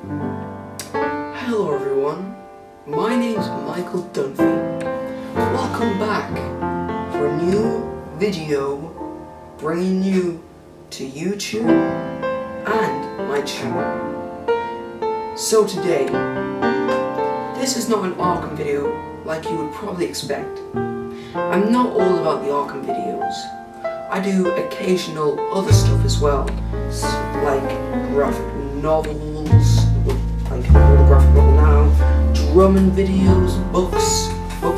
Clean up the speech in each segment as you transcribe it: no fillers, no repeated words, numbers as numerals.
Hello everyone, my name's Michael Dunphy. Welcome back for a new video bringing you to YouTube and my channel. So today, this is not an Arkham video like you would probably expect. I'm not all about the Arkham videos. I do occasional other stuff as well, like graphic novels, like a graphic novel now, drumming videos, book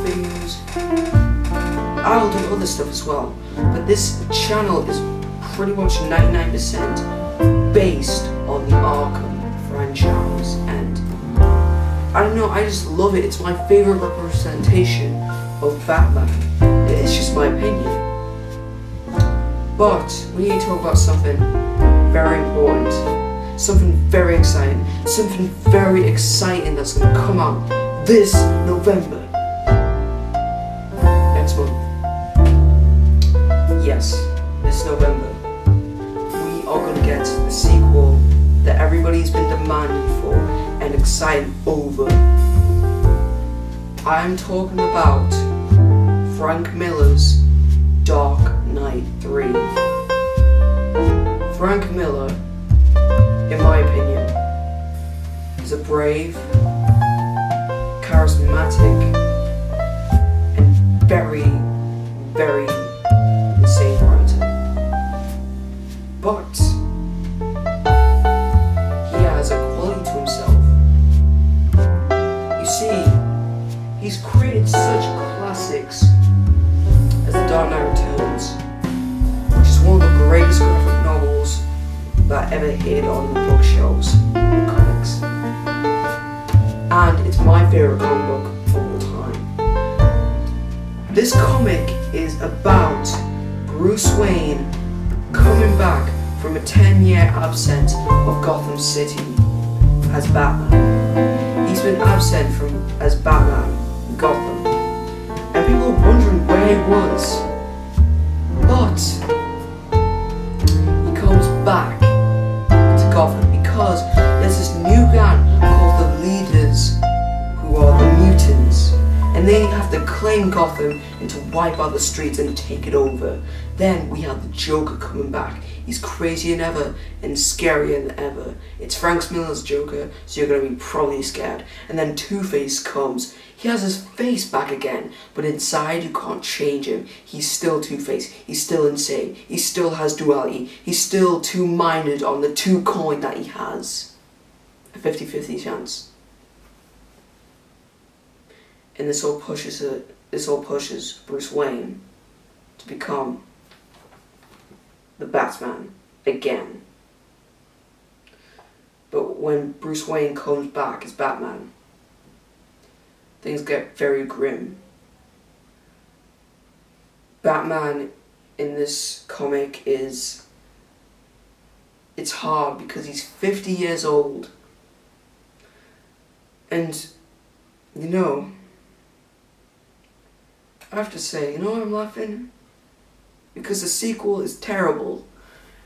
videos. I'll do other stuff as well, but this channel is pretty much 99% based on the Arkham franchise, and I don't know, I just love it. It's my favourite representation of Batman. It's just my opinion. But we need to talk about something very important, something very exciting that's going to come out this November. Next month. Yes, this November. We are going to get the sequel that everybody's been demanding for and excited over. I'm talking about Frank Miller's Dark Knight 3. Frank Miller, in my opinion, is a brave, charismatic, and very, very insane writer. But he has a quality to himself. You see, he's created such classics as The Dark Knight Returns, which is one of the greatest graphic novels that ever hit on the bookshelves in comics. And it's my favourite comic book of all time. This comic is about Bruce Wayne coming back from a 10-year absence of Gotham City as Batman. He's been absent as Batman in Gotham, and people are wondering where he was. But he comes back to Gotham because there's this new gang called the Leaders, who are the mutants, and they have to claim Gotham and to wipe out the streets and take it over. Then we have the Joker coming back. He's crazier than ever and scarier than ever. It's Frank Miller's Joker, so you're going to be probably scared. And then Two-Face comes. He has his face back again, but inside you can't change him. He's still Two-Face. He's still insane. He still has duality. He's still two-minded on the two coin that he has. A 50-50 chance. And this all pushes Bruce Wayne to become the Batman again. But when Bruce Wayne comes back as Batman, things get very grim. Batman in this comic it's hard because he's 50 years old. And, you know, I have to say, you know why I'm laughing? Because the sequel is terrible.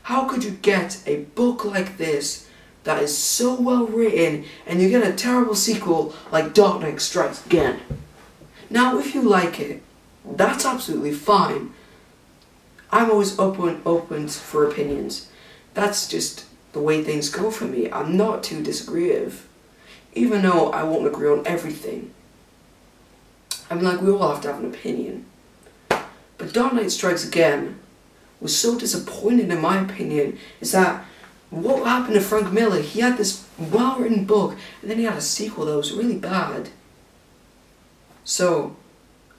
How could you get a book like this that is so well written and you get a terrible sequel like Dark Knight Strikes Again? Now, if you like it, that's absolutely fine. I'm always open for opinions. That's just the way things go for me. I'm not too disagreeable, even though I won't agree on everything. I mean, like, we all have to have an opinion. But Dark Knight Strikes Again was so disappointing, in my opinion, is that what happened to Frank Miller? He had this well-written book, and then he had a sequel that was really bad. So,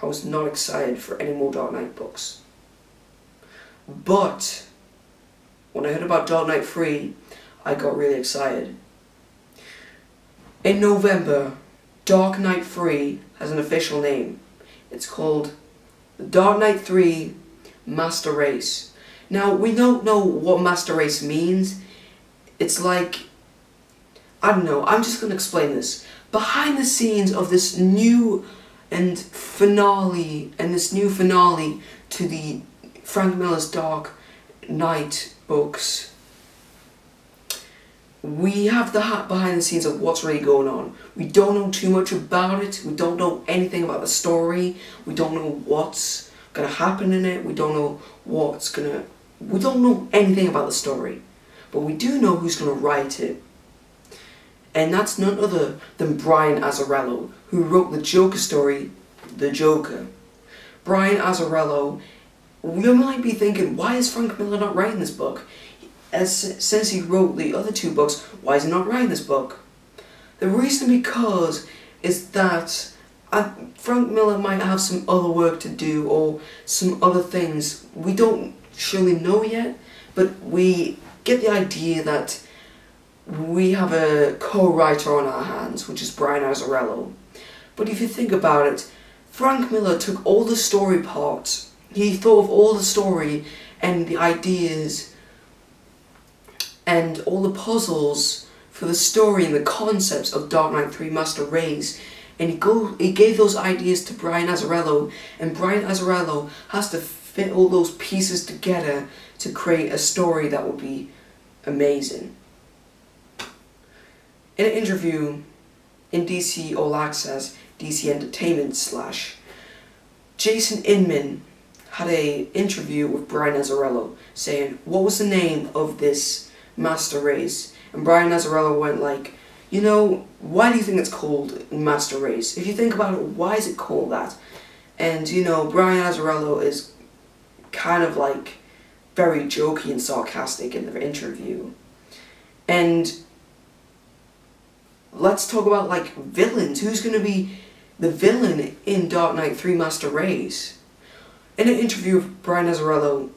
I was not excited for any more Dark Knight books. But, when I heard about Dark Knight 3, I got really excited. In November, Dark Knight 3 has an official name. It's called The Dark Knight 3 Master Race. Now, we don't know what Master Race means. It's like, I don't know, I'm just going to explain this. Behind the scenes of this new finale to the Frank Miller's Dark Knight books, we have the behind the scenes of what's really going on. We don't know too much about it. We don't know anything about the story. We don't know what's gonna happen in it. We don't know we don't know anything about the story. But we do know who's gonna write it. And that's none other than Brian Azzarello, who wrote the Joker story, The Joker. Brian Azzarello, you might be thinking, why is Frank Miller not writing this book? Since he wrote the other two books, why is he not writing this book? The reason because is that Frank Miller might have some other work to do or some other things. We don't surely know yet, but we get the idea that we have a co-writer on our hands, which is Brian Azzarello. But if you think about it, Frank Miller took all the story parts, he thought of all the story and the ideas and all the puzzles for the story and the concepts of Dark Knight 3 Master Race, and he gave those ideas to Brian Azzarello, and Brian Azzarello has to fit all those pieces together to create a story that would be amazing. In an interview in DC All Access, DC Entertainment / Jason Inman had an interview with Brian Azzarello saying, what was the name of this Master Race? And Brian Azzarello went like, you know, why do you think it's called Master Race? If you think about it, why is it called that? And you know, Brian Azzarello is kind of like very jokey and sarcastic in the interview. And let's talk about like villains. Who's going to be the villain in Dark Knight 3 Master Race? In an interview with Brian Azzarello,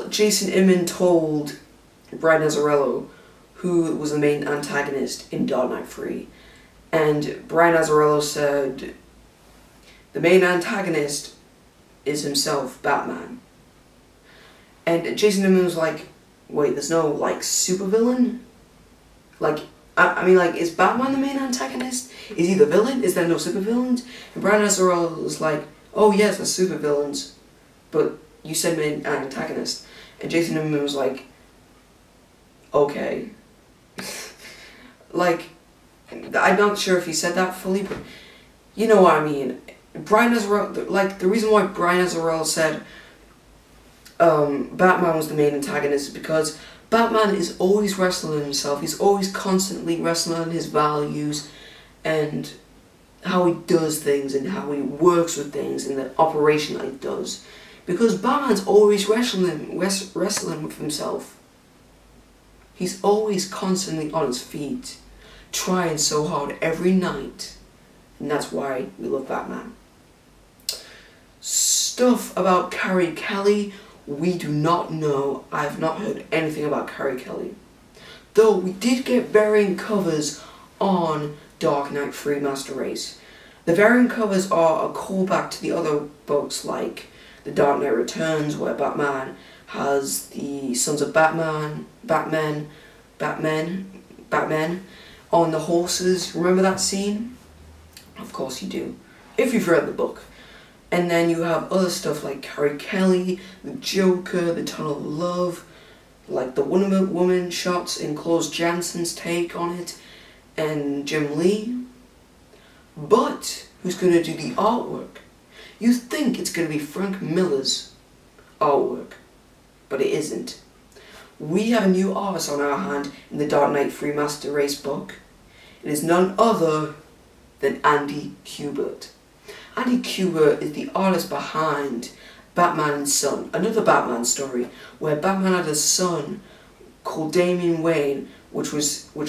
Jason Inman told Brian Azzarello who was the main antagonist in Dark Knight 3. And Brian Azzarello said the main antagonist is himself, Batman. And Jason Inman was like, wait, there's no like supervillain? Like, I mean, like, is Batman the main antagonist? Is he the villain? Is there no supervillains? And Brian Azzarello was like, oh yes, there's supervillains, but you said main antagonist. And Jason Inman was like, okay. Like, I'm not sure if he said that fully, but you know what I mean. Brian Azzarello, like, the reason why Brian Azzarello said Batman was the main antagonist is because Batman is always wrestling himself. He's always constantly wrestling on his values and how he does things and how he works with things and the operation that he does. Because Batman's always wrestling with himself. He's always constantly on his feet, trying so hard every night. And that's why we love Batman. Stuff about Carrie Kelly, we do not know. I have not heard anything about Carrie Kelly. Though we did get variant covers on Dark Knight 3 Master Race. The variant covers are a callback to the other books like The Dark Knight Returns, where Batman has the Sons of Batman on the horses. Remember that scene? Of course you do, if you've read the book. And then you have other stuff like Carrie Kelly, the Joker, the Tunnel of Love, like the Wonder Woman shots in Klaus Jansson's take on it, and Jim Lee. But who's going to do the artwork? You think it's going to be Frank Miller's artwork, but it isn't. We have a new artist on our hand in the Dark Knight 3 Master Race book. It is none other than Andy Kubert. Andy Kubert is the artist behind Batman and Son, another Batman story, where Batman had a son called Damian Wayne, which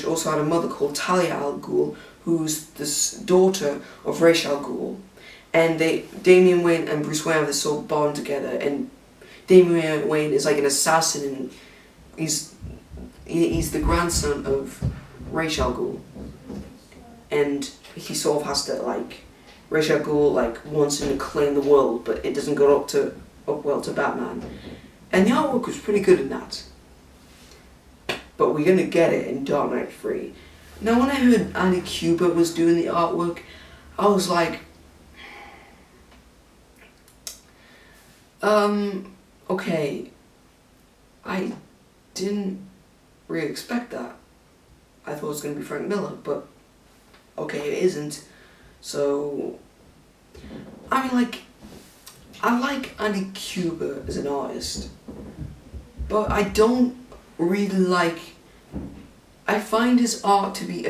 also had a mother called Talia al Ghul, who's the daughter of Ra's al Ghul. And Damian Wayne and Bruce Wayne have this sort of bond together, and Damian Wayne is like an assassin, and he's the grandson of Ra's al Ghul. And he sort of has to, like, Ra's al Ghul, like, wants him to claim the world, but it doesn't go up well to Batman. And the artwork was pretty good in that. But we're gonna get it in Dark Knight 3. Now, when I heard Andy Kubert was doing the artwork, I was like, okay, I didn't really expect that. I thought it was going to be Frank Miller, but okay, it isn't. So, I mean, like, I like Andy Kubert as an artist, but I don't really like, I find his art to be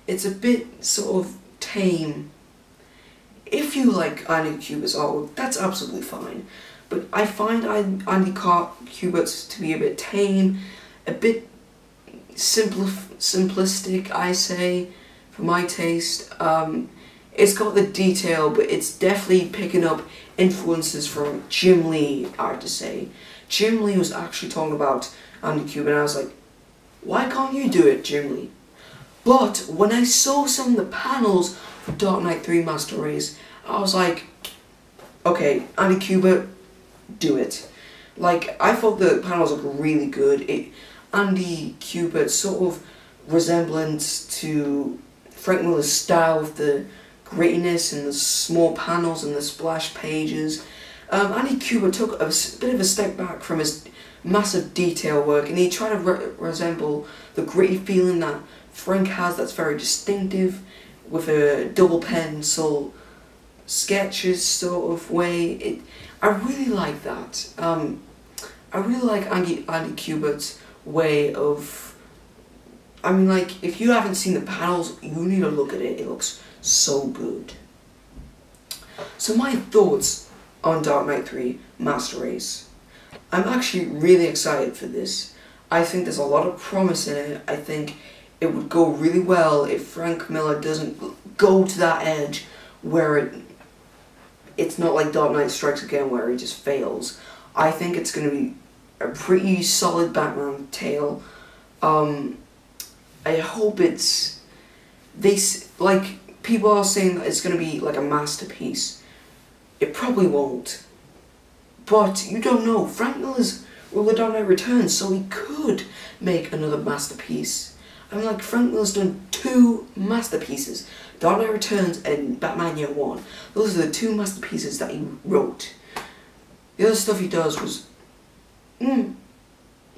it's a bit sort of tame. If you like Andy Kubert's artwork, that's absolutely fine, but I find Andy Kubert's to be a bit tame, a bit simplistic, I say, for my taste. It's got the detail, but it's definitely picking up influences from Jim Lee, I have to say. Jim Lee was actually talking about Andy Kubert, and I was like, why can't you do it, Jim Lee? But when I saw some of the panels for Dark Knight 3 Master Race, I was like, okay, Andy Kubert, do it. Like, I thought the panels looked really good. Andy Kubert's sort of resemblance to Frank Miller's style with the grittiness and the small panels and the splash pages. Andy Kubert took a bit of a step back from his massive detail work, and he tried to resemble the gritty feeling that Frank has that's very distinctive, with a double pencil sketches sort of way. I really like that. I really like Andy Kubert's way of, I mean, like, if you haven't seen the panels, you need to look at it. It looks so good. So my thoughts on Dark Knight 3 Master Race. I'm actually really excited for this. I think there's a lot of promise in it. I think it would go really well if Frank Miller doesn't go to that edge where it's not like Dark Knight Strikes Again where he just fails. I think it's going to be a pretty solid Batman tale. I hope it's, like, people are saying that it's going to be like a masterpiece. It probably won't. But you don't know. Frank Miller's The Dark Knight Returns, so he could make another masterpiece. I mean, like, Frank Miller's done 2 masterpieces. Dark Knight Returns and Batman Year One. Those are the 2 masterpieces that he wrote. The other stuff he does was, I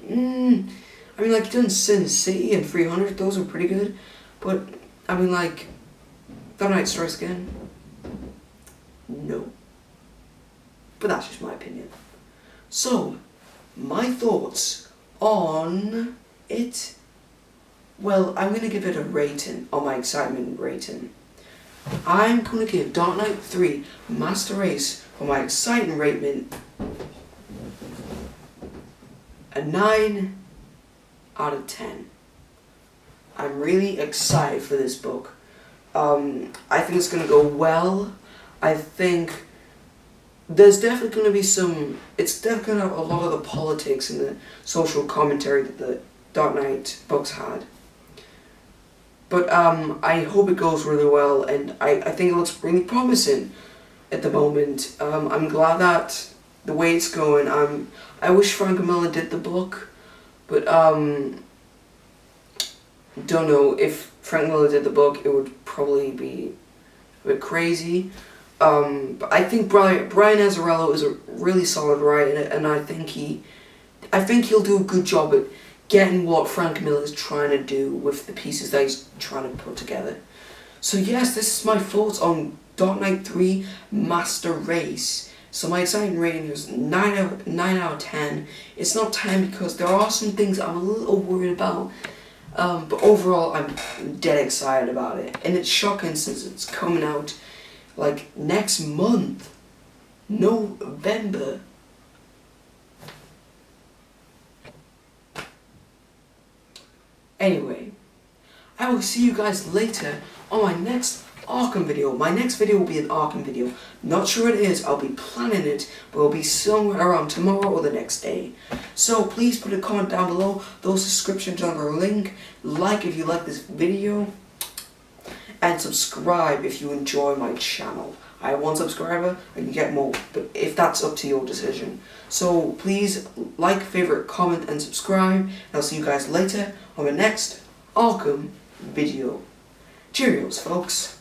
mean, like, he done Sin City and 300, those are pretty good. But, I mean, like, Dark Knight Strikes Again, no. But that's just my opinion. So, my thoughts on it. Well, I'm going to give it a rating, on my excitement rating. I'm going to give Dark Knight 3 Master Race, for my excitement rating, a 9 out of 10. I'm really excited for this book. I think it's going to go well. I think there's definitely going to be it's definitely going to have a lot of the politics and the social commentary that the Dark Knight books had. But I hope it goes really well, and I think it looks really promising at the moment. I'm glad that the way it's going. I wish Frank Miller did the book, but don't know, if Frank Miller did the book, it would probably be a bit crazy. But I think Brian Azzarello is a really solid writer, and I think he'll do a good job at getting what Frank Miller is trying to do with the pieces that he's trying to put together. So yes, this is my thoughts on Dark Knight 3 Master Race. So my excitement rating is 9 out of 10. It's not 10 because there are some things I'm a little worried about. But overall, I'm dead excited about it. And it's shocking since it's coming out like next month, November. Anyway, I will see you guys later on my next Arkham video. My next video will be an Arkham video. Not sure what it is, I'll be planning it, but it'll be somewhere around tomorrow or the next day. So please put a comment down below, those subscriptions are a link, like if you like this video, and subscribe if you enjoy my channel. I have 1 subscriber, I can get more, but if that's up to your decision. So please like, favorite, comment, and subscribe, and I'll see you guys later on the next Arkham video. Cheerios, folks.